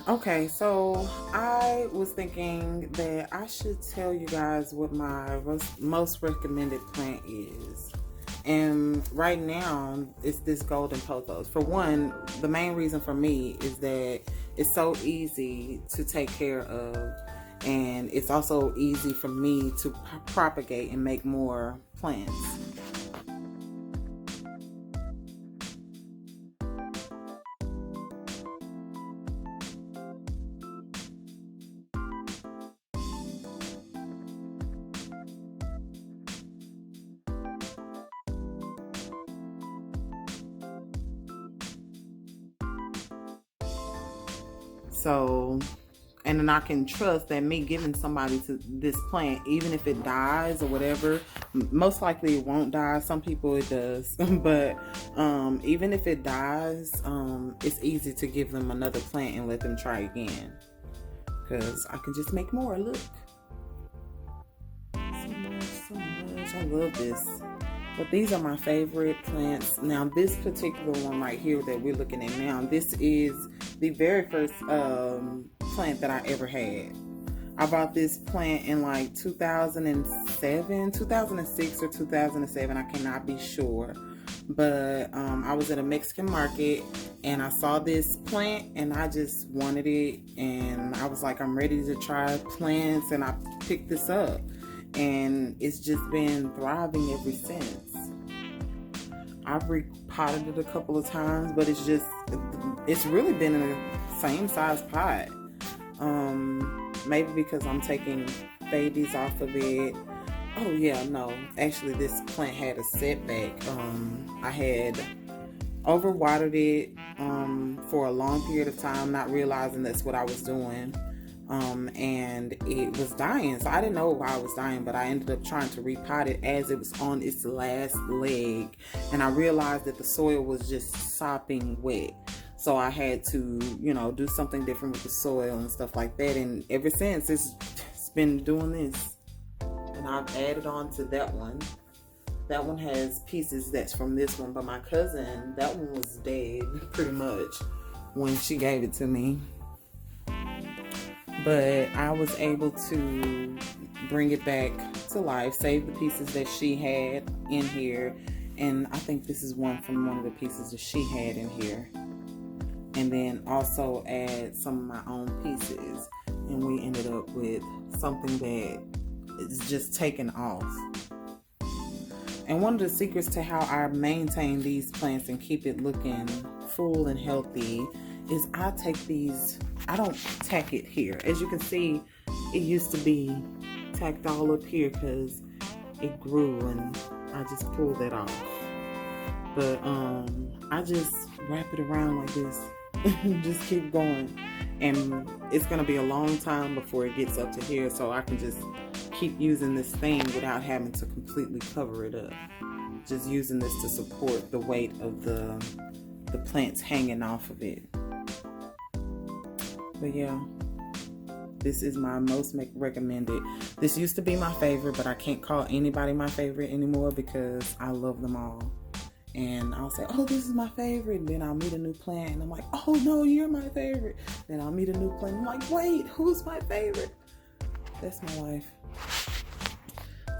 Okay, so I was thinking that I should tell you guys what my most recommended plant is. And right now, it's this Golden Pothos. For one, the main reason for me is that it's so easy to take care of, and it's also easy for me to propagate and make more plants. So, and then I can trust that me giving somebody to this plant, even if it dies or whatever, most likely it won't die. Some people it does, but even if it dies, it's easy to give them another plant and let them try again, because I can just make more. Look, so much, so much. I love this. But these are my favorite plants. Now, this particular one right here that we're looking at now, this is the very first plant that I ever had. I bought this plant in like 2007, 2006 or 2007. I cannot be sure. But I was at a Mexican market and I saw this plant and I just wanted it. And I was like, I'm ready to try plants, and I picked this up. And it's just been thriving ever since. I've repotted it a couple of times, but it's really been in the same size pot. Maybe because I'm taking babies off of it. Oh yeah, no, actually this plant had a setback. I had overwatered it for a long period of time, not realizing that's what I was doing. And it was dying. So I didn't know why it was dying, but I ended up trying to repot it as it was on its last leg. And I realized that the soil was just sopping wet. So I had to, do something different with the soil and stuff like that. And ever since, it's been doing this. And I've added on to that one. That one has pieces that's from this one, but my cousin, that one was dead pretty much when she gave it to me. But I was able to bring it back to life, save the pieces that she had in here. And I think this is one from one of the pieces that she had in here. And then also add some of my own pieces. And we ended up with something that is just taken off. And one of the secrets to how I maintain these plants and keep it looking full and healthy is I don't tack it here. As you can see, it used to be tacked all up here because it grew and I just pulled that off. But I just wrap it around like this and just keep going. And it's gonna be a long time before it gets up to here, so I can just keep using this thing without having to completely cover it up. Just using this to support the weight of the plants hanging off of it. But yeah, this is my most recommended. This used to be my favorite, but I can't call anybody my favorite anymore because I love them all. And I'll say, oh, this is my favorite. And then I'll meet a new plant and I'm like, oh no, you're my favorite. Then I'll meet a new plant and I'm like, wait, who's my favorite? That's my life.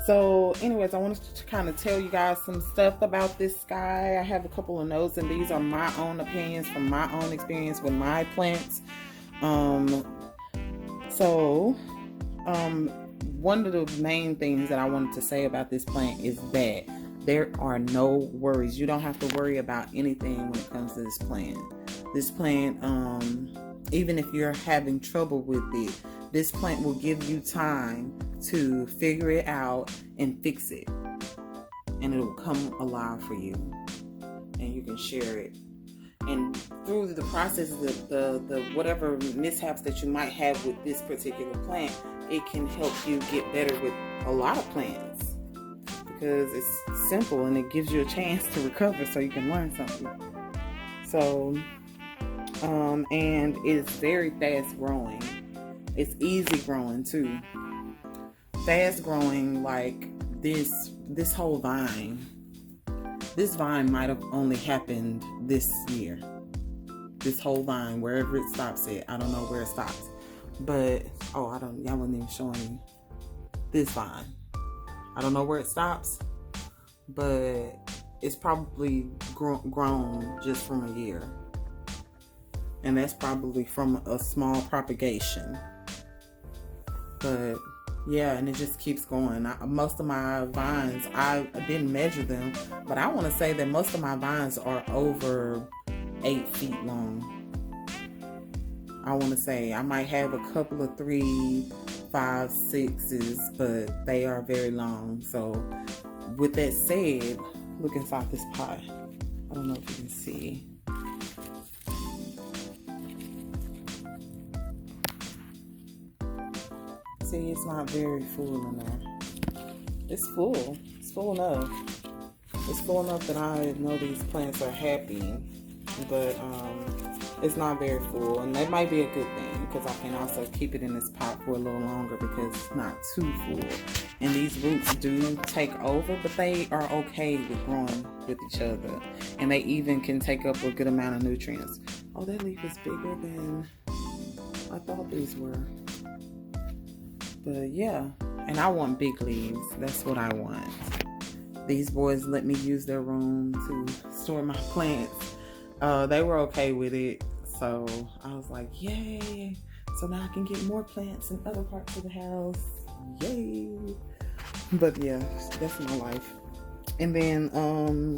So anyways, I wanted to kind of tell you guys some stuff about this guy. I have a couple of notes, and these are my own opinions from my own experience with my plants. One of the main things that I wanted to say about this plant is that there are no worries. You don't have to worry about anything when it comes to this plant. This plant, even if you're having trouble with it, this plant will give you time to figure it out and fix it. And it will come alive for you. And you can share it. And through the process of the whatever mishaps that you might have with this particular plant, it can help you get better with a lot of plants. Because it's simple and it gives you a chance to recover so you can learn something. So, and it's very fast growing. It's easy growing too. Fast growing, like this whole vine. This vine might have only happened this year. this whole vine, wherever it stops at. I don't know where it stops. But, y'all wasn't even showing me this vine. I don't know where it stops, but it's probably grown just from a year. And that's probably from a small propagation. But yeah, and it just keeps going. Most of my vines, I didn't measure them, but I want to say that most of my vines are over 8 feet long. I want to say I might have a couple of 3, 5, 6s, but they are very long. So with that said, look inside this pot. I don't know if you can see. See, it's not very full in there. It's full. It's full enough. It's full enough that I know these plants are happy, but it's not very full, and that might be a good thing because I can also keep it in this pot for a little longer because it's not too full. And these roots do take over, but they are okay with growing with each other, and they even can take up a good amount of nutrients. Oh, that leaf is bigger than I thought these were. But yeah, and I want big leaves. That's what I want. These boys let me use their room to store my plants. They were okay with it, so I was like, yay. So now I can get more plants in other parts of the house. Yay. But yeah, that's my life. And then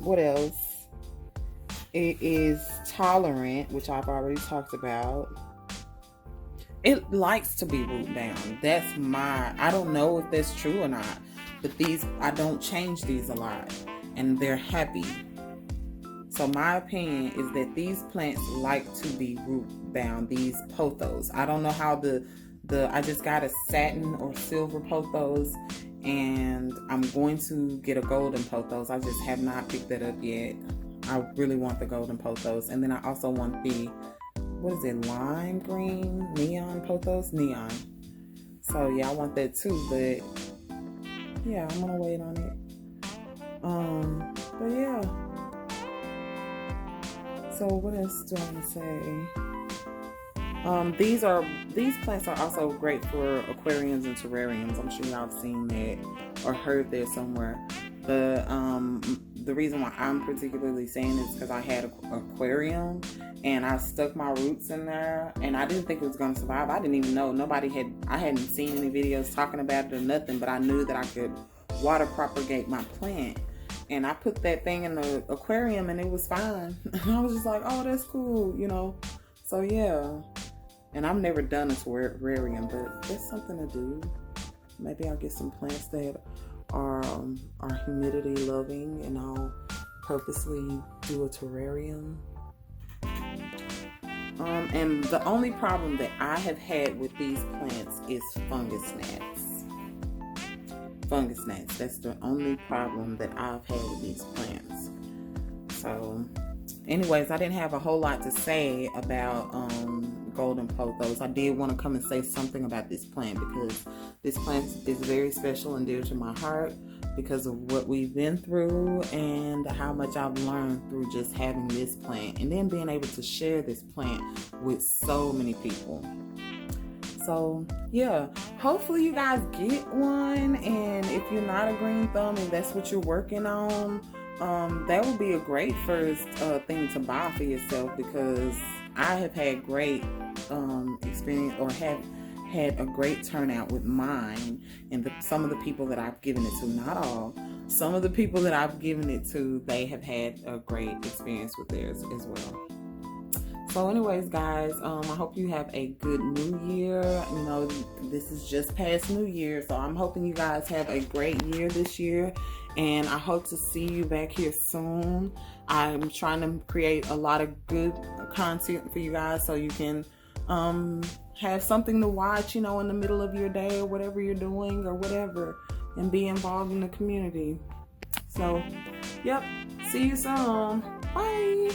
what else? It is tolerant, which I've already talked about. It likes to be root bound. I don't know if that's true or not, but I don't change these a lot, and they're happy. So my opinion is that these plants like to be root bound, these pothos. I don't know how I just got a satin or silver pothos, and I'm going to get a golden pothos. I just have not picked that up yet. I really want the golden pothos. And then I also want the, what is it, lime green neon pothos? Neon. So yeah, I want that too, but yeah, I'm gonna wait on it. But yeah. So what else do I want to say? These plants are also great for aquariums and terrariums. I'm sure y'all have seen that or heard that somewhere. But the reason why I'm particularly saying is because I had an aquarium and I stuck my roots in there, and I didn't think it was going to survive. I didn't even know. I hadn't seen any videos talking about it or nothing, but I knew that I could water propagate my plant. And I put that thing in the aquarium and it was fine. And I was just like, oh, that's cool, you know. So yeah. And I've never done a terrarium, but that's something to do. Maybe I'll get some plants that are humidity loving, and I'll purposely do a terrarium. And the only problem that I have had with these plants is fungus gnats. Fungus gnats. That's the only problem that I've had with these plants. So anyways, I didn't have a whole lot to say about Golden Pothos. I did want to come and say something about this plant because this plant is very special and dear to my heart because of what we've been through and how much I've learned through just having this plant and then being able to share this plant with so many people. So yeah, hopefully you guys get one, and if you're not a green thumb and that's what you're working on, that would be a great first thing to buy for yourself, because I have had great experience, or have had a great turnout with mine, and some of the people that I've given it to, not all, some of the people that I've given it to, they have had a great experience with theirs as well. So anyways, guys, I hope you have a good new year. You know, this is just past New Year, so I'm hoping you guys have a great year this year, and I hope to see you back here soon. I'm trying to create a lot of good content for you guys so you can have something to watch, you know, in the middle of your day or whatever you're doing or whatever, and be involved in the community. So, yep, see you soon. Bye.